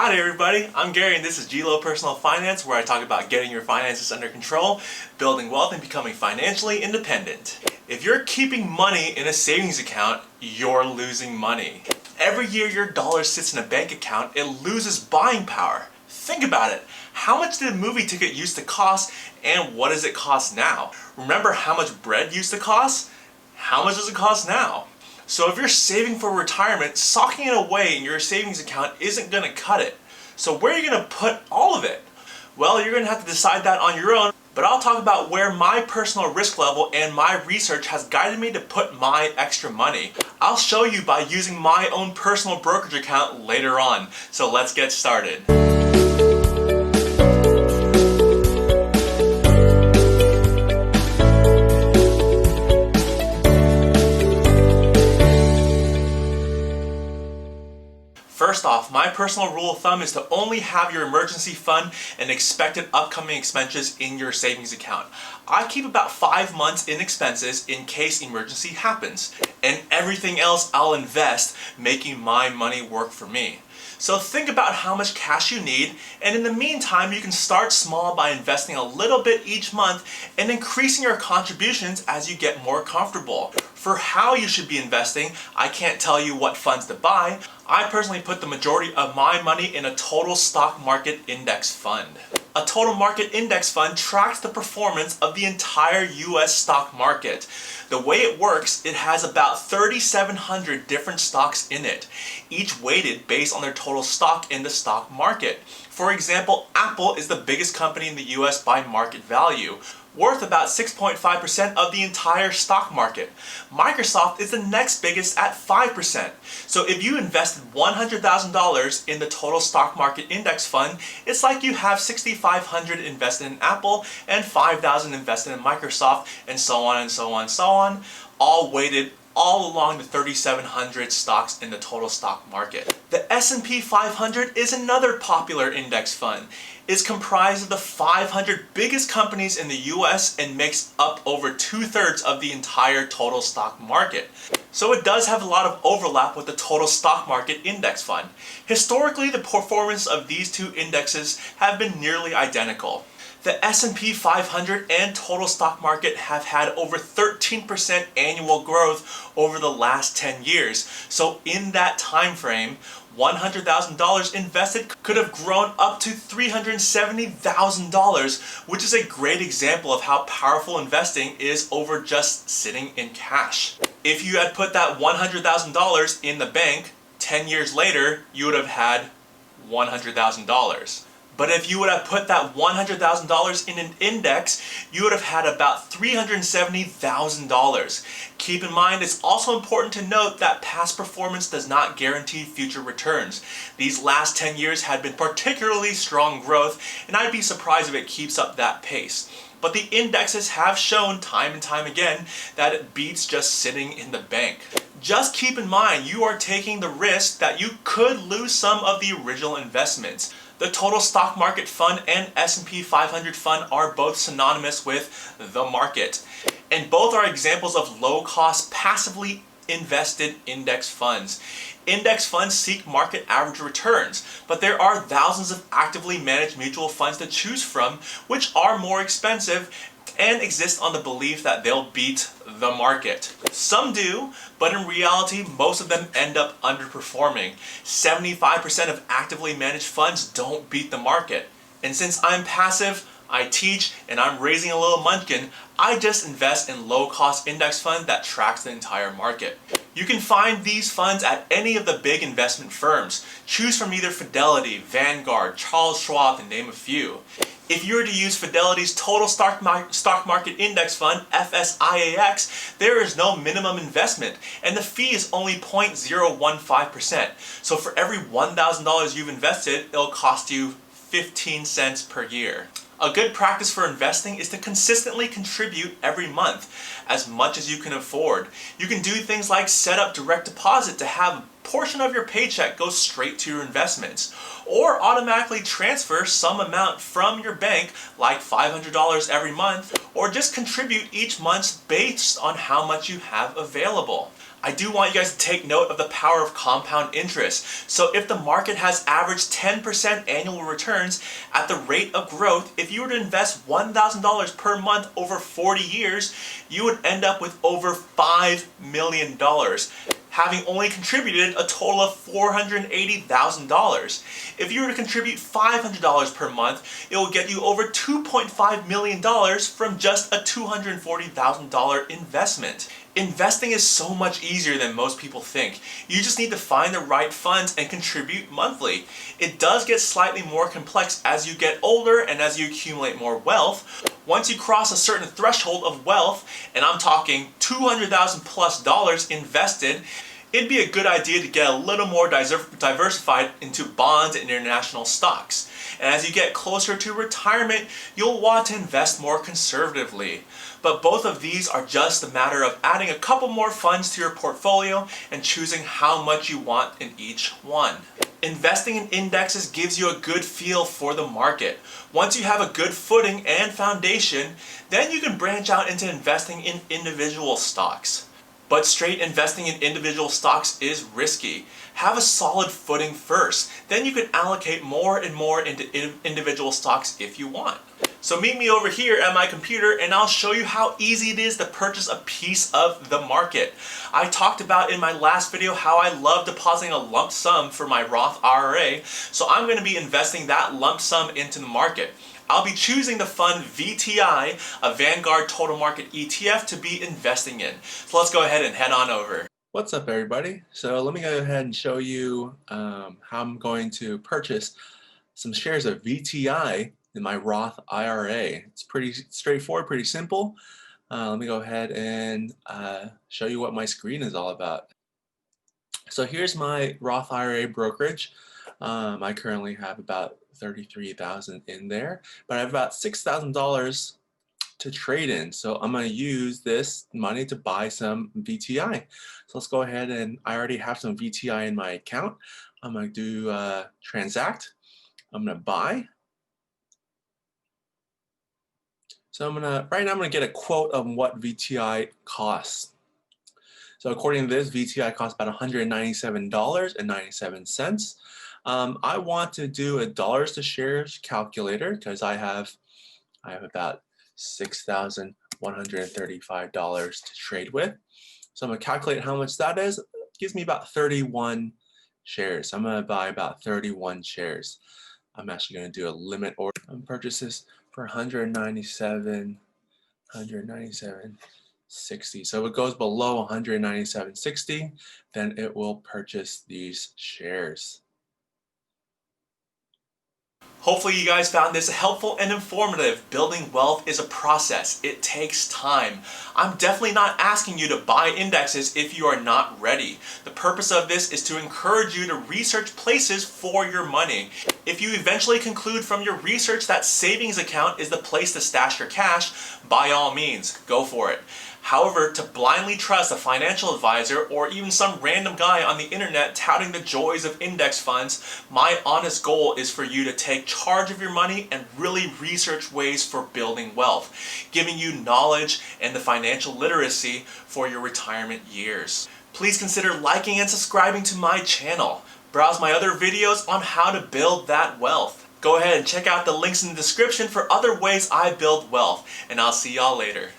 Howdy everybody, I'm Gary and this is GLoPersonalFinance, where I talk about getting your finances under control, building wealth, and becoming financially independent. If you're keeping money in a savings account, you're losing money. Every year your dollar sits in a bank account, it loses buying power. Think about it. How much did a movie ticket used to cost, and what does it cost now? Remember how much bread used to cost? How much does it cost now? So if you're saving for retirement, socking it away in your savings account isn't going to cut it. So where are you going to put all of it? Well, you're going to have to decide that on your own, but I'll talk about where my personal risk level and my research has guided me to put my extra money. I'll show you by using my own personal brokerage account later on. So let's get started. First off, my personal rule of thumb is to only have your emergency fund and expected upcoming expenses in your savings account. I keep about 5 months in expenses in case emergency happens, and everything else I'll invest, making my money work for me. So think about how much cash you need, and in the meantime you can start small by investing a little bit each month and increasing your contributions as you get more comfortable. For how you should be investing, I can't tell you what funds to buy. I personally put the majority of my money in a total stock market index fund. A total market index fund tracks the performance of the entire US stock market. The way it works, it has about 3,700 different stocks in it, each weighted based on their total stock in the stock market. For example, Apple is the biggest company in the US by market value, worth about 6.5% of the entire stock market. Microsoft is the next biggest at 5%. So if you invested $100,000 in the total stock market index fund, it's like you have $6,500 invested in Apple and $5,000 invested in Microsoft, and so on and so on and so on, all weighted all along the 3,700 stocks in the total stock market. The S&P 500 is another popular index fund. It's comprised of the 500 biggest companies in the US and makes up over 2/3 of the entire total stock market. So it does have a lot of overlap with the total stock market index fund. Historically, the performance of these two indexes have been nearly identical. The S&P 500 and total stock market have had over 13% annual growth over the last 10 years. So in that time frame, $100,000 invested could have grown up to $370,000, which is a great example of how powerful investing is over just sitting in cash. If you had put that $100,000 in the bank, 10 years later, you would have had $100,000. But if you would have put that $100,000 in an index, you would have had about $370,000. Keep in mind, it's also important to note that past performance does not guarantee future returns. These last 10 years had been particularly strong growth, and I'd be surprised if it keeps up that pace. But the indexes have shown time and time again that it beats just sitting in the bank. Just keep in mind, you are taking the risk that you could lose some of the original investments. The total stock market fund and S&P 500 fund are both synonymous with the market, and both are examples of low-cost, passively invested index funds. Index funds seek market average returns, but there are thousands of actively managed mutual funds to choose from, which are more expensive and exist on the belief that they'll beat the market. Some do, but in reality, most of them end up underperforming. 75% of actively managed funds don't beat the market. And since I'm passive, I teach, and I'm raising a little munchkin, I just invest in low-cost index fund that tracks the entire market. You can find these funds at any of the big investment firms. Choose from either Fidelity, Vanguard, Charles Schwab, to name a few. If you were to use Fidelity's Total Stock Market Index Fund, FSIAX, there is no minimum investment, and the fee is only 0.015%. So for every $1,000 you've invested, it'll cost you 15 cents per year. A good practice for investing is to consistently contribute every month, as much as you can afford. You can do things like set up direct deposit to have a portion of your paycheck go straight to your investments, or automatically transfer some amount from your bank, like $500 every month, or just contribute each month based on how much you have available. I do want you guys to take note of the power of compound interest. So if the market has averaged 10% annual returns at the rate of growth, if you were to invest $1,000 per month over 40 years, you would end up with over $5 million, having only contributed a total of $480,000. If you were to contribute $500 per month, it will get you over $2.5 million from just a $240,000 investment. Investing is so much easier than most people think. You just need to find the right funds and contribute monthly. It does get slightly more complex as you get older and as you accumulate more wealth. Once you cross a certain threshold of wealth, and I'm talking $200,000 plus invested, it'd be a good idea to get a little more diversified into bonds and international stocks. And as you get closer to retirement, you'll want to invest more conservatively. But both of these are just a matter of adding a couple more funds to your portfolio and choosing how much you want in each one. Investing in indexes gives you a good feel for the market. Once you have a good footing and foundation, then you can branch out into investing in individual stocks. But straight investing in individual stocks is risky. Have a solid footing first. Then you can allocate more and more into individual stocks if you want. So meet me over here at my computer and I'll show you how easy it is to purchase a piece of the market. I talked about in my last video how I love depositing a lump sum for my Roth IRA, so I'm going to be investing that lump sum into the market. I'll be choosing the fund VTI, a Vanguard Total Market ETF, to be investing in. So let's go ahead and head on over. What's up, everybody? So let me go ahead and show you how I'm going to purchase some shares of VTI in my Roth IRA. It's pretty straightforward, pretty simple. Let me go ahead and show you what my screen is all about. So here's my Roth IRA brokerage. I currently have about $33,000 in there, but I have about $6,000 to trade in. So I'm going to use this money to buy some VTI. So let's go ahead, and I already have some VTI in my account. I'm going to do transact. I'm going to buy. So right now I'm going to get a quote of what VTI costs. So according to this, VTI costs about $197.97. I want to do a dollars to shares calculator because I have about $6,135 to trade with. So I'm going to calculate how much that is. It gives me about 31 shares. I'm going to buy about 31 shares. I'm actually going to do a limit order and purchase this for $197.60. So if it goes below $197.60, then it will purchase these shares. Hopefully you guys found this helpful and informative. Building wealth is a process. It takes time. I'm definitely not asking you to buy indexes if you are not ready. The purpose of this is to encourage you to research places for your money. If you eventually conclude from your research that savings account is the place to stash your cash, by all means, go for it. However, to blindly trust a financial advisor or even some random guy on the internet touting the joys of index funds, my honest goal is for you to take charge of your money and really research ways for building wealth, giving you knowledge and the financial literacy for your retirement years. Please consider liking and subscribing to my channel. Browse my other videos on how to build that wealth. Go ahead and check out the links in the description for other ways I build wealth, and I'll see y'all later.